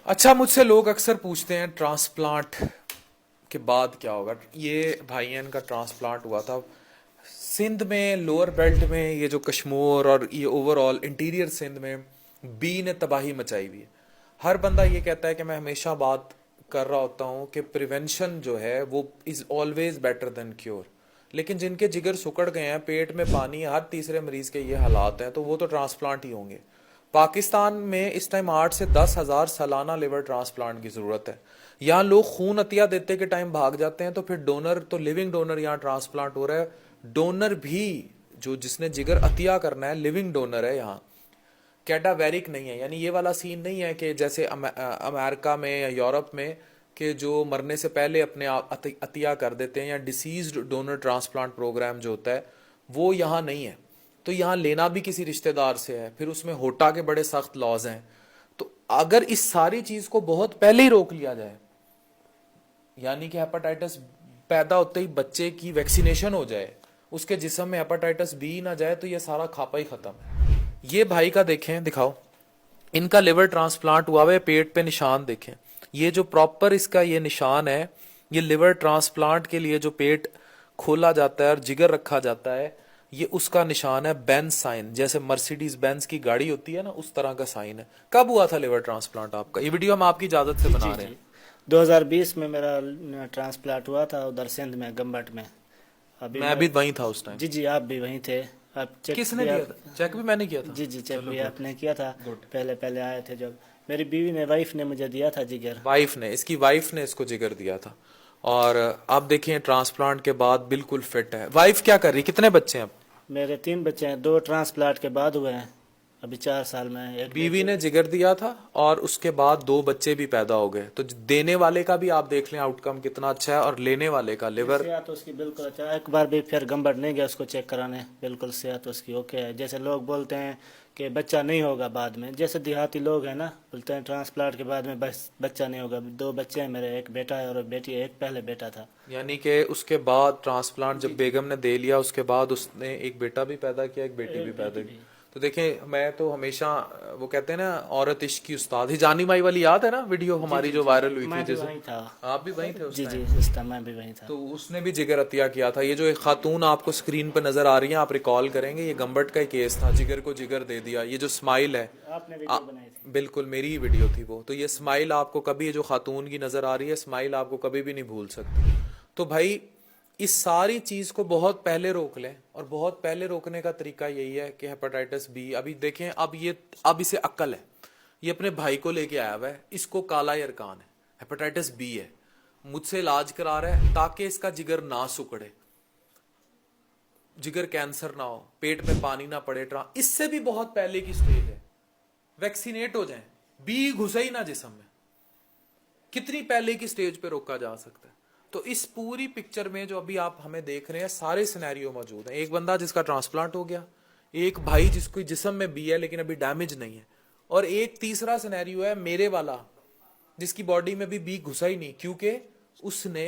اچھا، مجھ سے لوگ اکثر پوچھتے ہیں ٹرانسپلانٹ کے بعد کیا ہوگا. یہ بھائی ان کا ٹرانسپلانٹ ہوا تھا سندھ میں، لوور بیلٹ میں، یہ جو کشمور اور یہ اوور آل انٹیریئر سندھ میں بی نے تباہی مچائی ہوئی ہے. ہر بندہ یہ کہتا ہے کہ میں ہمیشہ بات کر رہا ہوتا ہوں کہ پریونشن جو ہے وہ is always better than cure. لیکن جن کے جگر سکڑ گئے ہیں، پیٹ میں پانی ہے، ہر تیسرے مریض کے یہ حالات ہیں، تو وہ تو ٹرانسپلانٹ ہی ہوں گے. پاکستان میں اس ٹائم 8 سے 10 ہزار سالانہ لیور ٹرانسپلانٹ کی ضرورت ہے. یہاں لوگ خون عطیہ دیتے کے ٹائم بھاگ جاتے ہیں، تو پھر ڈونر تو لیونگ ڈونر یہاں ٹرانسپلانٹ ہو رہا ہے. ڈونر بھی جو جس نے جگر عطیہ کرنا ہے لیونگ ڈونر ہے یہاں، کیڈاویرک نہیں ہے. یعنی یہ والا سین نہیں ہے کہ جیسے امریکہ میں یا یورپ میں کہ جو مرنے سے پہلے اپنے عطیہ کر دیتے ہیں، یا ڈیسیزڈ ڈونر ٹرانسپلانٹ پروگرام جو ہوتا ہے وہ یہاں نہیں ہے. تو یہاں لینا بھی کسی رشتہ دار سے ہے، پھر اس میں ہوٹا کے بڑے سخت لاز ہیں. تو اگر اس ساری چیز کو بہت پہلے ہی روک لیا جائے، یعنی کہ ہیپاٹائٹس پیدا ہوتے ہی بچے کی ویکسینیشن ہو جائے، اس کے جسم میں ہیپاٹائٹس بی نہ جائے، تو یہ سارا کھاپا ہی ختم ہے. یہ بھائی کا دیکھیں، دکھاؤ، ان کا لیور ٹرانسپلانٹ ہوا ہے، پیٹ پہ نشان دیکھیں. یہ جو پراپر اس کا یہ نشان ہے، یہ لیور ٹرانسپلانٹ کے لیے جو پیٹ کھولا جاتا ہے اور جگر رکھا جاتا ہے، یہ اس کا نشان ہے. بینز سائن، جیسے مرسیڈیز بینز کی گاڑی ہوتی ہے نا، اس طرح کا سائن ہے. کب ہوا تھا لیور ٹرانسپلانٹ آپ کا؟ یہ ویڈیو ہم آپ کی اجازت سے جی بنا جی رہے جی ہیں. 2020 میں میرا ٹرانسپلانٹ ہوا تھا ادھر سندھ میں گمبٹ میں. ابھی میں بھی وہیں تھا اس ٹائم. جی جی آپ بھی وہیں تھے. آپ چیک کس نے بھی دیا آپ تھا؟ چیک بھی میں نے کیا تھا. جی جی چیک چلو بھی گڈ آپ نے کیا تھا. گڈ. پہلے پہلے آئے تھے جب میری بیوی نے وائف نے مجھے دیا تھا جگر. وائف نے، اس کی وائف نے اس کو جگر دیا تھا. اور اب دیکھیں ٹرانسپلانٹ کے بعد بالکل فٹ ہے. وائف کیا کر رہی؟ کتنے بچے ہیں اب؟ میرے 3 بچے ہیں، 2 ٹرانسپلانٹ کے بعد ہوئے ہیں. ابھی 4 سال میں ایک بیوی نے جگر دیا تھا اور اس کے بعد 2 بچے بھی پیدا ہو گئے. تو دینے والے کا بھی آپ دیکھ لیں آؤٹ کم کتنا اچھا ہے، اور لینے والے کا لیور. صحت اس کی بالکل اچھا. ایک بار بھی پھر گمبٹ نہیں گیا اس کو چیک کرانے. بالکل صحت اس کی اوکے ہے. جیسے لوگ بولتے ہیں کہ بچہ نہیں ہوگا بعد میں، جیسے دیہاتی لوگ ہیں نا، بولتے ہیں ٹرانسپلانٹ کے بعد میں بس بچہ نہیں ہوگا. 2 بچے ہیں میرے، ایک بیٹا ہے اور ایک بیٹی ہے. ایک پہلے بیٹا تھا. یعنی کہ اس کے بعد ٹرانسپلانٹ جب بیگم نے دے لیا، اس کے بعد اس نے ایک بیٹا بھی پیدا کیا، ایک بیٹی بھی ایک پیدا بیٹی کی. بھی. تو دیکھیں، میں تو ہمیشہ وہ کہتے ہیں نا عورت عشق کی استاد. ہی جانی مائی والی یاد ہے نا ویڈیو جی ہماری جی جو جی وائرل ہوئی میں تھی؟ بھی جیسے وہیں تھا. آپ بھی وہیں تھے اس جی ٹائم. جی اس ٹائم میں بھی وہیں تھا. تو اس نے بھی جگر عطیہ کیا تھا. یہ جو ایک خاتون آپ کو سکرین پہ نظر آ رہی ہیں، آپ ریکال کریں گے، یہ گمبٹ کا ہی کیس تھا. جگر کو جگر دے دیا. یہ جو سمائل ہے، آپ نے ویڈیو بنائی تھی. بالکل میری ہی ویڈیو تھی وہ. تو یہ سمائل آپ کو کبھی، یہ جو خاتون کی نظر آ رہی ہے سمائل، آپ کو کبھی بھی نہیں بھول سکتی. تو بھائی اس ساری چیز کو بہت پہلے روک لیں، اور بہت پہلے روکنے کا طریقہ یہی ہے کہ ہیپاٹائٹس بی، ابھی دیکھیں، اب اسے عقل ہے. یہ اپنے بھائی کو لے کے آیا ہوا ہے، اس کو کالا یرکان ہے، ہیپاٹائٹس بی ہے، مجھ سے علاج کرا رہا ہے تاکہ اس کا جگر نہ سکڑے، جگر کینسر نہ ہو، پیٹ میں پانی نہ پڑے. اس سے بھی بہت پہلے کی سٹیج ہے. ویکسینیٹ ہو جائیں، بی گھسے ہی نہ جسم میں. کتنی پہلے کی سٹیج پہ روکا جا سکتا ہے. تو اس پوری پکچر میں جو ابھی آپ ہمیں دیکھ رہے ہیں، سارے سینیریو موجود ہیں. ایک بندہ جس کا ٹرانسپلانٹ ہو گیا، ایک بھائی جس کو جسم میں بی ہے لیکن ابھی ڈیمیج نہیں ہے، اور ایک تیسرا سینیریو ہے میرے والا، جس کی باڈی میں بھی بی گھسا ہی نہیں کیونکہ اس نے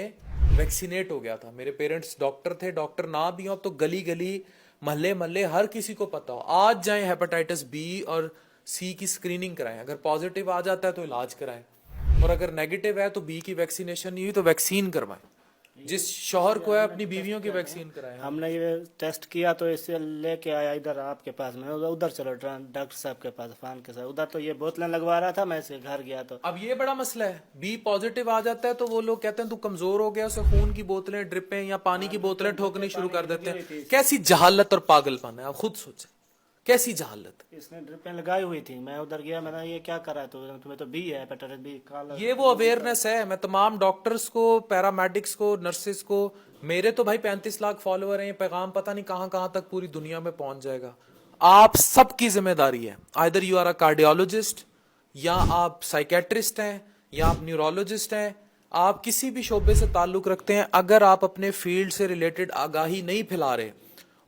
ویکسینیٹ ہو گیا تھا. میرے پیرنٹس ڈاکٹر تھے، ڈاکٹر نہ بھی ہوں تو گلی گلی محلے محلے ہر کسی کو پتا ہو، آج جائیں ہیپاٹائٹس بی اور سی کی سکریننگ کرائیں. اگر پازیٹیو آ جاتا ہے تو علاج کرائیں، اور اگر نیگیٹو ہے تو بی کی ویکسینیشن نہیں ہوئی تو ویکسین کروائیں. جس شوہر کو ہے اپنی بیویوں کی ویکسین کرائیں. ہم نے یہ ٹیسٹ کیا تو اس سے لے کے آیا ادھر آپ کے پاس. میں ادھر چلو ڈاکٹر صاحب کے پاس، عفان کے ساتھ. ادھر تو یہ بوتلیں لگوا رہا تھا، میں اس کے گھر گیا تو اب یہ بڑا مسئلہ ہے. بی پازیٹیو آ جاتا ہے تو وہ لوگ کہتے ہیں تو کمزور ہو گیا، اسے خون کی بوتلیں، ڈرپیں یا پانی کی بوتلیں ٹھوکنی شروع کر دیتے ہیں. کیسی جہالت اور پاگل پن ہے، آپ خود سوچیں، کیسی جہالت. اس نے ڈرپیں لگائی ہوئی تھی. میں ادھر گیا، میں نے یہ کیا کرا ہے؟ تو تمہیں تو بی ہے، ہیپاٹائٹس بی. یہ وہ اویئرنیس ہے. میں تمام ڈاکٹرز کو، پیرامیڈکس کو، نرسز کو، میرے تو بھائی 35 لاکھ فالوور ہیں، یہ پیغام پتہ نہیں کہاں کہاں تک پوری دنیا میں پہنچ جائے گا. آپ سب کی ذمہ داری ہے. Either you are a cardiologist, یا آپ سائیکیٹرسٹ ہیں، یا آپ نیورولوجسٹ ہیں، آپ کسی بھی شعبے سے تعلق رکھتے ہیں، اگر آپ اپنے فیلڈ سے ریلیٹڈ آگاہی نہیں پھیلا رہے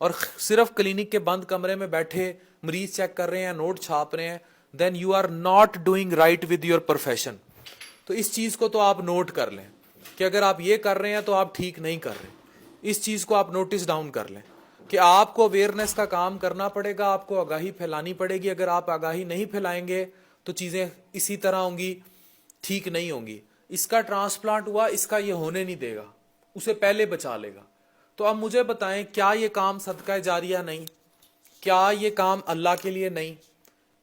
اور صرف کلینک کے بند کمرے میں بیٹھے مریض چیک کر رہے ہیں، نوٹ چھاپ رہے ہیں، then you are not doing right with your profession. تو اس چیز کو تو آپ نوٹ کر لیں کہ اگر آپ یہ کر رہے ہیں تو آپ ٹھیک نہیں کر رہے. اس چیز کو آپ نوٹس ڈاؤن کر لیں کہ آپ کو اویئرنیس کا کام کرنا پڑے گا، آپ کو آگاہی پھیلانی پڑے گی. اگر آپ آگاہی نہیں پھیلائیں گے تو چیزیں اسی طرح ہوں گی ٹھیک نہیں ہوں گی. اس کا ٹرانسپلانٹ ہوا, اس کا یہ ہونے نہیں دے گا, اسے پہلے بچا لے گا. تو اب مجھے بتائیں, کیا یہ کام صدقہ جاریہ نہیں؟ کیا یہ کام اللہ کے لیے نہیں؟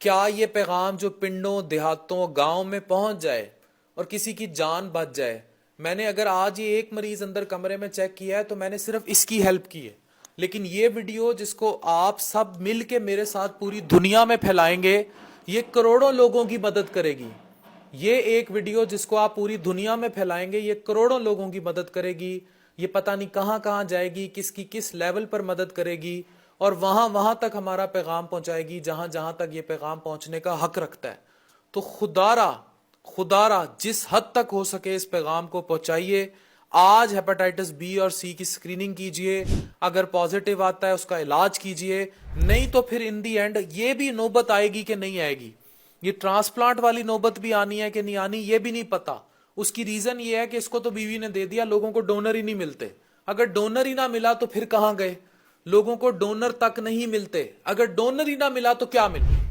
کیا یہ پیغام جو پنڈوں, دیہاتوں, گاؤں میں پہنچ جائے اور کسی کی جان بچ جائے؟ میں نے اگر آج یہ ایک مریض اندر کمرے میں چیک کیا ہے تو میں نے صرف اس کی ہیلپ کی ہے. لیکن یہ ویڈیو جس کو آپ سب مل کے میرے ساتھ پوری دنیا میں پھیلائیں گے, یہ کروڑوں لوگوں کی مدد کرے گی. یہ ایک ویڈیو جس کو آپ پوری دنیا میں پھیلائیں گے, یہ کروڑوں لوگوں کی مدد کرے گی. یہ پتہ نہیں کہاں کہاں جائے گی, کس کی کس لیول پر مدد کرے گی, اور وہاں تک ہمارا پیغام پہنچائے گی جہاں تک یہ پیغام پہنچنے کا حق رکھتا ہے. تو خدا را جس حد تک ہو سکے اس پیغام کو پہنچائیے. آج ہیپاٹائٹس بی اور سی کی اسکریننگ کیجئے, اگر پازیٹیو آتا ہے اس کا علاج کیجئے, نہیں تو پھر ان دی اینڈ یہ بھی نوبت آئے گی کہ نہیں آئے گی. یہ ٹرانسپلانٹ والی نوبت بھی آنی ہے کہ نہیں آنی یہ بھی نہیں پتا. اس کی ریزن یہ ہے کہ اس کو تو بیوی نے دے دیا, لوگوں کو ڈونر ہی نہیں ملتے. اگر ڈونر ہی نہ ملا تو پھر کہاں گئے؟ لوگوں کو ڈونر تک نہیں ملتے. اگر ڈونر ہی نہ ملا تو کیا ملے؟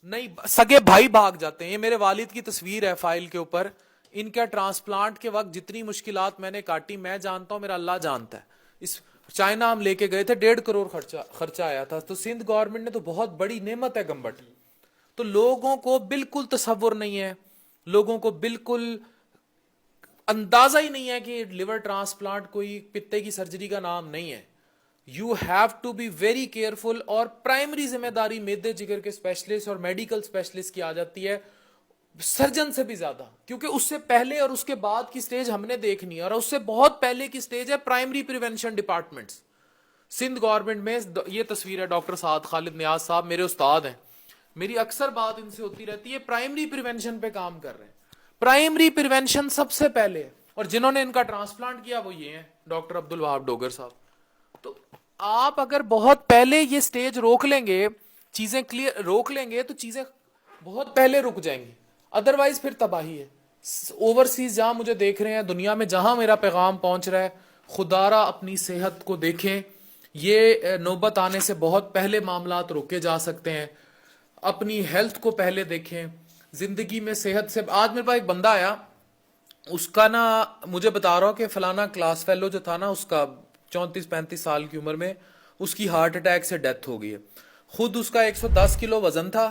نہیں, سگے بھائی بھاگ جاتے ہیں. یہ میرے والد کی تصویر ہے فائل کے اوپر. ان کا ٹرانسپلانٹ کے وقت جتنی مشکلات میں نے کاٹی, میں جانتا ہوں, میرا اللہ جانتا ہے. اس چائنا ہم لے کے گئے تھے, 1.5 کروڑ خرچہ آیا تھا. تو سندھ گورنمنٹ نے تو بہت بڑی نعمت ہے گمبٹ. تو لوگوں کو بالکل تصور نہیں ہے, لوگوں کو بالکل اندازہ ہی نہیں ہے کہ لیور ٹرانسپلانٹ کوئی پتے کی سرجری کا نام نہیں ہے. You have to be very careful. اور پرائمری ذمہ داری میدے جگر کے اسپیشلسٹ اور میڈیکل اسپیشلسٹ کی آ جاتی ہے, سرجن سے بھی زیادہ, کیونکہ اس سے پہلے اور اس کے بعد کی سٹیج ہم نے دیکھنی ہے, اور اس سے بہت پہلے کی سٹیج ہے primary prevention departments. Sindh government میں یہ تصویر ہے, ڈاکٹر سعد خالد نیاز صاحب میرے استاد ہیں. میری اکثر بات ان سے ہوتی رہتی ہے, پرائمری پریونشن پہ کام کر رہے ہیں. پرائمری پریونشن سب سے پہلے, اور جنہوں نے ان کا ٹرانسپلانٹ کیا وہ یہ ہیں ڈاکٹر عبد الوہاب ڈوگر صاحب. تو آپ اگر بہت پہلے یہ سٹیج روک لیں گے, چیزیں کلیئر روک لیں گے, تو چیزیں بہت پہلے رک جائیں گی. ادروائز پھر تباہی ہے. اوورسیز جہاں مجھے دیکھ رہے ہیں, دنیا میں جہاں میرا پیغام پہنچ رہا ہے, خدا را اپنی صحت کو دیکھیں. یہ نوبت آنے سے بہت پہلے معاملات روکے جا سکتے ہیں. اپنی ہیلتھ کو پہلے دیکھیں. زندگی میں صحت سے, آج میرے پاس ایک بندہ آیا, اس کا نا مجھے بتا رہا ہوں کہ فلانا کلاس فیلو جو تھا نا, اس کا 34-35 سال کی عمر میں اس کی ہارٹ اٹیک سے ڈیتھ ہو گئی ہے. خود اس کا 110 کلو وزن تھا,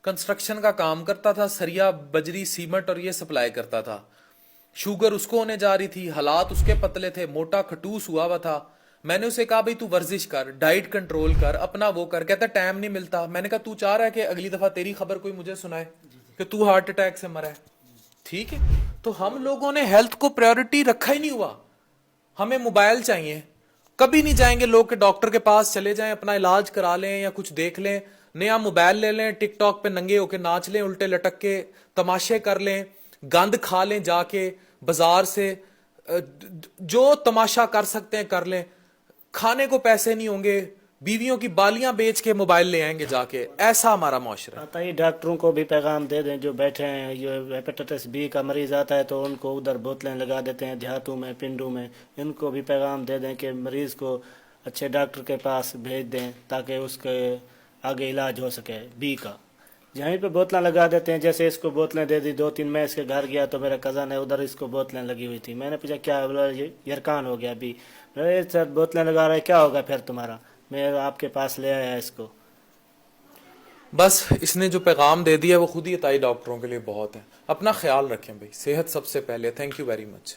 کنسٹرکشن کا کام کرتا تھا, سریا بجری سیمنٹ اور یہ سپلائی کرتا تھا. شوگر اس کو ہونے جا رہی تھی, حالات اس کے پتلے تھے, موٹا کھٹوس ہوا ہوا تھا. میں نے اسے کہا بھائی تو ورزش کر, ڈائٹ کنٹرول کر, اپنا وہ کر. کہتا ٹائم نہیں ملتا. میں نے کہا تو چاہ رہا ہے کہ اگلی دفعہ تیری خبر کوئی مجھے سنائے کہ تو ہارٹ اٹیک سے مرا ہے؟ ٹھیک ہے, تو ہم لوگوں نے ہیلتھ کو پریورٹی رکھا ہی نہیں ہوا. ہمیں موبائل چاہیے, کبھی نہیں جائیں گے لوگ کہ ڈاکٹر کے پاس چلے جائیں, اپنا علاج کرا لیں یا کچھ دیکھ لیں. نیا موبائل لے لیں, ٹک ٹاک پہ ننگے ہو کے ناچ لیں, الٹے لٹک کے تماشے کر لیں, گند کھا لیں جا کے بازار سے, جو تماشا کر سکتے ہیں کر لیں. کھانے کو پیسے نہیں ہوں گے, بیویوں کی بالیاں بیچ کے موبائل لے آئیں گے جا کے. ایسا ہمارا معاشرہ ہے. بتائیے, ڈاکٹروں کو بھی پیغام دے دیں جو بیٹھے ہیں, یہ ہیپیٹائٹس بی کا مریض آتا ہے تو ان کو ادھر بوتلیں لگا دیتے ہیں دیہاتوں میں, پنڈوں میں. ان کو بھی پیغام دے دیں کہ مریض کو اچھے ڈاکٹر کے پاس بھیج دیں تاکہ اس کے آگے علاج ہو سکے بی کا. یہیں پہ بوتلیں لگا دیتے ہیں. جیسے اس کو بوتلیں دے دی 2-3, میں اس کے گھر گیا تو میرا کزن ہے, ادھر اس کو بوتلیں لگی ہوئی تھی. میں نے پوچھا کیا, بولا یہ یرکان ہو گیا بی. سر بوتلیں لگا رہے, کیا ہوگا پھر تمہارا؟ میں آپ کے پاس لے آیا اس کو. بس اس نے جو پیغام دے دیا وہ خود ہی عطائی ڈاکٹروں کے لیے بہت ہے. اپنا خیال رکھیں بھائی, صحت سب سے پہلے. Thank you very much.